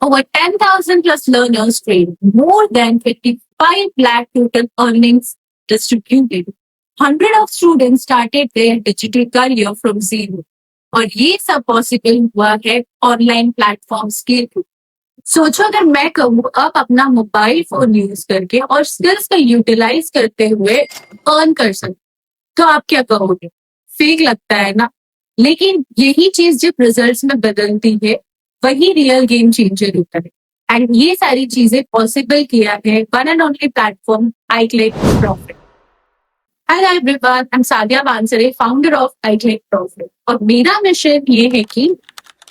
Over 10,000 plus learners trained, more than 55 lakh total earnings distributed. Hundred of students started their digital career from zero. और ये सब possible हुआ है online platforms के through. सोचो अगर मैं कहूँ अब अपना मोबाइल फोन यूज करके और स्किल्स का यूटिलाइज करते हुए अर्न कर सकते, तो आप क्या कहोगे? फेक लगता है ना? लेकिन यही चीज जब रिजल्ट्स में बदलती है, वही रियल गेम चेंजर होता है। एंड ये सारी चीजें पॉसिबल किया है one and only platform iClick Profit। Hi everyone, I'm Sadia Bansare, founder of iClick Profit। और मेरा मिशन ये है कि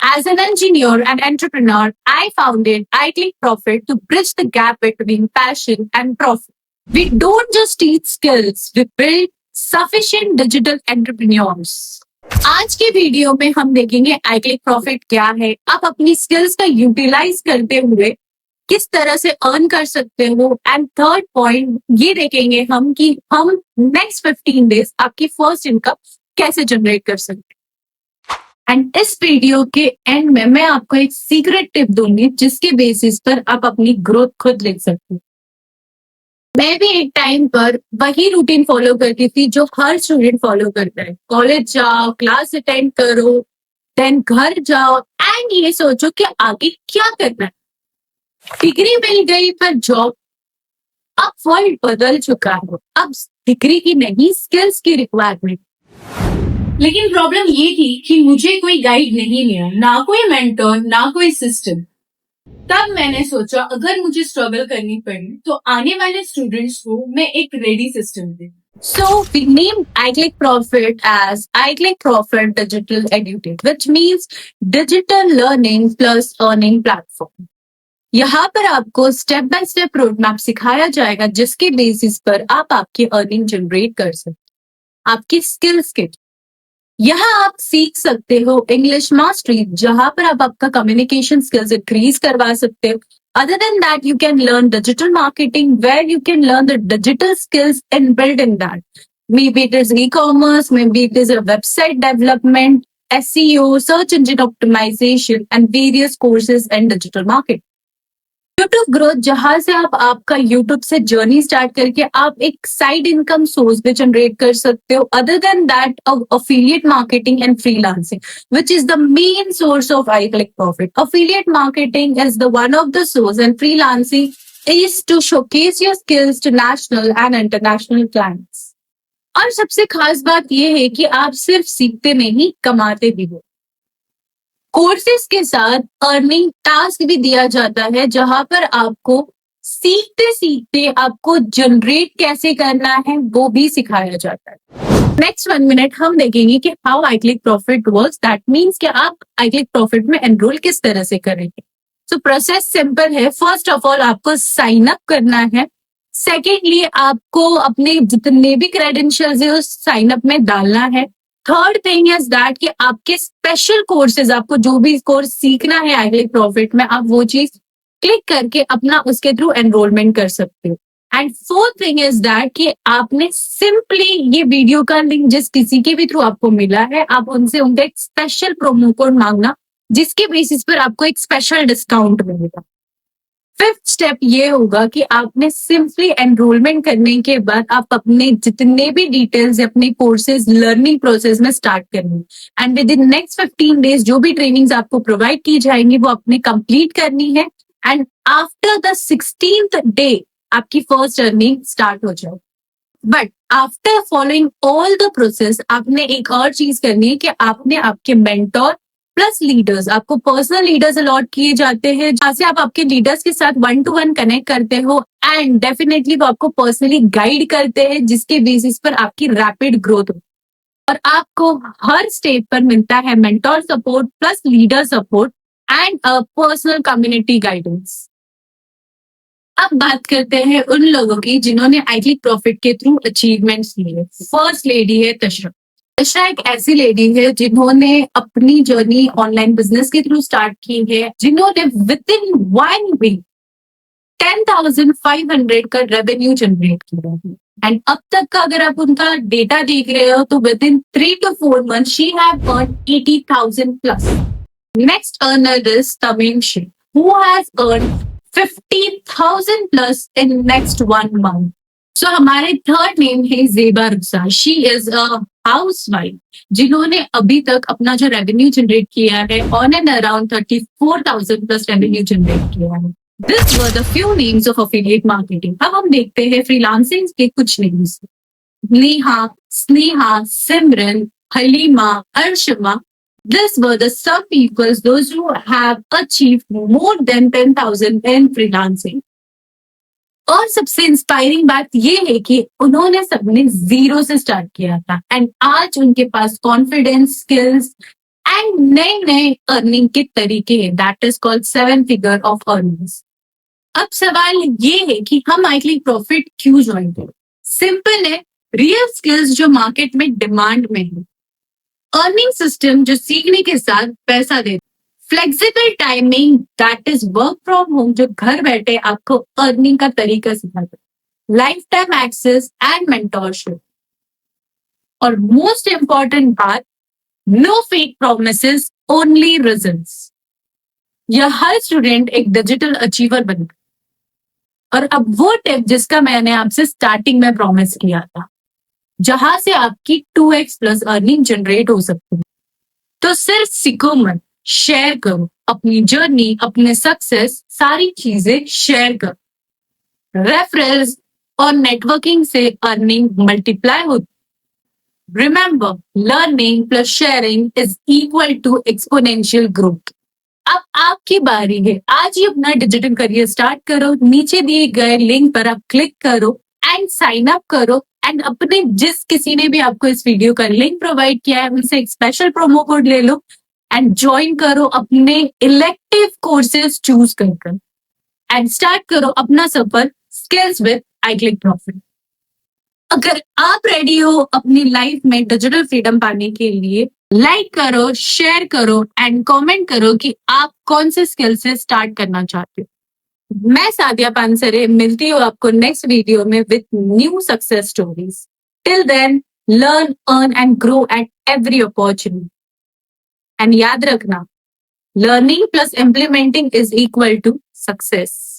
as an engineer and entrepreneur, I founded iClick Profit to bridge the gap between passion and profit। We don't just teach skills, we build sufficient digital entrepreneurs। आज के video में हम देखेंगे iClick Profit क्या है, आप अपनी स्किल्स का यूटिलाइज करते हुए किस तरह से अर्न कर सकते हो। एंड थर्ड पॉइंट ये देखेंगे हम कि हम नेक्स्ट 15 डेज आपकी फर्स्ट इनकम कैसे जनरेट कर सकते हैं। एंड इस वीडियो के एंड में मैं आपको एक सीक्रेट टिप दूंगी जिसके बेसिस पर आप अपनी ग्रोथ खुद लिख सकते हो। मैं भी एक टाइम पर वही रूटीन फॉलो करती थी जो हर स्टूडेंट फॉलो करता है। कॉलेज जाओ, क्लास अटेंड करो, देन घर जाओ एंड ये सोचो कि आगे क्या करना है। डिग्री मिल गई पर जॉब, अब वर्ल्ड बदल चुका है, अब डिग्री की नहीं स्किल्स की रिक्वायरमेंट। लेकिन प्रॉब्लम ये थी कि मुझे कोई गाइड नहीं मिला, ना कोई मेंटर, ना कोई सिस्टम। तब मैंने सोचा अगर मुझे स्ट्रगल करनी पड़ी तो आने वाले स्टूडेंट्स को मैं एक ready system they. So we named iClick Profit as iClick Profit Digital EduTech, which means digital learning plus earning platform। यहाँ पर आपको step by step road map सिखाया जाएगा जिसके बेसिस पर आप आपकी अर्निंग जनरेट कर सकते, आपकी स्किल्स के। यहाँ आप सीख सकते हो इंग्लिश मास्टरी, जहां पर आप आपका कम्युनिकेशन स्किल्स इंक्रीज करवा सकते हो। Other than that, you can learn digital marketing where you can learn the digital skills and build in that. Maybe it is e-commerce, maybe it is a website development, SEO, search engine optimization, and various courses in digital marketing। YouTube growth, जहां से आप आपका YouTube से journey start करके आप एक side income source भी generate कर सकते हो। Other than that, affiliate marketing and freelancing which is the main source of iClick Profit। Affiliate marketing is the one of the source and freelancing is to showcase your skills to national and international clients. और सबसे खास बात यह है कि आप सिर्फ सीखते नहीं, कमाते भी हो। कोर्सेज के साथ अर्निंग टास्क भी दिया जाता है जहां पर आपको सीखते सीखते आपको जनरेट कैसे करना है वो भी सिखाया जाता है। नेक्स्ट 1 मिनट हम देखेंगे कि how iClick Profit works. That means कि आप iClick Profit में एनरोल किस तरह से करेंगे। सो प्रोसेस सिंपल है। फर्स्ट ऑफ ऑल आपको साइन अप करना है। सेकेंडली आपको अपने जितने भी क्रेडेंशियल्स है उस साइन अप में डालना है। थर्ड थिंग इज दैट कि आपके स्पेशल कोर्सेज, आपको जो भी कोर्स सीखना है iClick Profit में, आप वो चीज क्लिक करके अपना उसके थ्रू एनरोलमेंट कर सकते हो। And fourth thing is that कि आपने सिंपली ये वीडियो का लिंक जिस किसी के भी थ्रू आपको मिला है, आप उनसे उनका एक स्पेशल प्रोमो कोड मांगना जिसके बेसिस पर आपको एक स्पेशल डिस्काउंट मिलेगा। फिफ्थ स्टेप ये होगा कि आपने सिंपली एनरोलमेंट करने के बाद आप अपने जितने भी डिटेल्स अपने कोर्सेज लर्निंग प्रोसेस में स्टार्ट करनी and with in next 15 days जो भी ट्रेनिंग्स आपको प्रोवाइड की जाएंगी वो आपने कंप्लीट करनी है। And after the 16th day आपकी फर्स्ट अर्निंग स्टार्ट हो जाए। But after following all the process आपने एक और चीज करनी है कि आपने आपके मेंटोर प्लस लीडर्स, आपको पर्सनल लीडर्स अलॉट किए जाते हैं जहां से आप आपके लीडर्स के साथ 1-to-1 कनेक्ट करते हो एंड डेफिनेटली वो आपको पर्सनली गाइड करते हैं जिसके बेसिस पर आपकी रैपिड ग्रोथ हो। और आपको हर स्टेप पर मिलता है mentor support plus leader support and personal community guidance. अब बात करते हैं उन लोगों की जिन्होंने iClick Profit के थ्रू अचीवमेंट्स लिए। फर्स्ट लेडी है तशरा। तशरा एक ऐसी लेडी है जिन्होंने अपनी जर्नी ऑनलाइन बिजनेस के थ्रू स्टार्ट की है, जिन्होंने विद इन 1 वीक 10,500 का रेवेन्यू जनरेट किया है। एंड अब तक का अगर आप उनका डेटा देख रहे हो तो within 3 to 4 months she have earn 80,000 plus. Next earner is Tamim Sheikh. who has earned 50,000 plus in next 1 month. So हमारे थर्ड नेम है जेबा रुखसार. शी इज अ हाउसवाइफ जिन्होंने अभी तक अपना जो रेवेन्यू जनरेट किया है on and around 34,000 plus revenue generate किया है. This were the few names of affiliate marketing. अब हम देखते हैं फ्रीलांसिंग के कुछ names. Neha, Sneha, Simran, Halima, Arshama. These were the some people, those who have achieved more than 10,000 in freelancing. और सबसे इंस्पायरिंग बात ये है कि उन्होंने सबने जीरो से स्टार्ट किया था एंड आज उनके पास कॉन्फिडेंस, स्किल्स एंड नए नए अर्निंग के तरीके हैं. That is called 7 figure of earnings. अब सवाल ये है कि हम आईक्लिक प्रॉफिट क्यों ज्वाइन करें. सिंपल है, रियल स्किल्स जो मार्केट में डिमांड में है, अर्निंग सिस्टम जो सीखने के साथ पैसा दे, flexible timing that is work from home जो घर बैठे आपको अर्निंग का तरीका सिखाता है, life time access and mentorship. और मोस्ट इंपॉर्टेंट बात, no fake promises, only results. यह हर स्टूडेंट एक डिजिटल अचीवर बने. और अब वो टिप जिसका मैंने आपसे स्टार्टिंग में प्रॉमिस किया था, जहां से आपकी 2x प्लस अर्निंग जनरेट हो सकती है. तो सिर्फ सीखो मत, शेयर करो अपनी जर्नी, अपने सक्सेस, सारी चीजें शेयर करो. रेफरल्स और नेटवर्किंग से अर्निंग मल्टीप्लाई होती. Remember, learning plus sharing is equal to exponential growth. अब आपकी बारी है. आज ही अपना डिजिटल करियर स्टार्ट करो. नीचे दिए गए लिंक पर आप क्लिक करो एंड साइन अप करो एंड अपने जिस किसी ने भी आपको इस वीडियो का लिंक प्रोवाइड किया है उनसे एक स्पेशल प्रोमो कोड ले लो एंड ज्वाइन करो अपने इलेक्टिव कोर्सेज चूज कर एंड स्टार्ट करो अपना सफर स्किल्स विद आईक्लिक प्रॉफिट. अगर आप रेडी हो अपनी लाइफ में डिजिटल फ्रीडम पाने के लिए, लाइक करो, शेयर करो एंड कमेंट करो कि आप कौन से स्किल से स्टार्ट करना चाहते हो. मैं सादिया पानसरे मिलती हूँ आपको नेक्स्ट वीडियो में with new success stories. Till then, learn, earn and grow at every opportunity. And याद रखना, learning plus implementing is equal to success.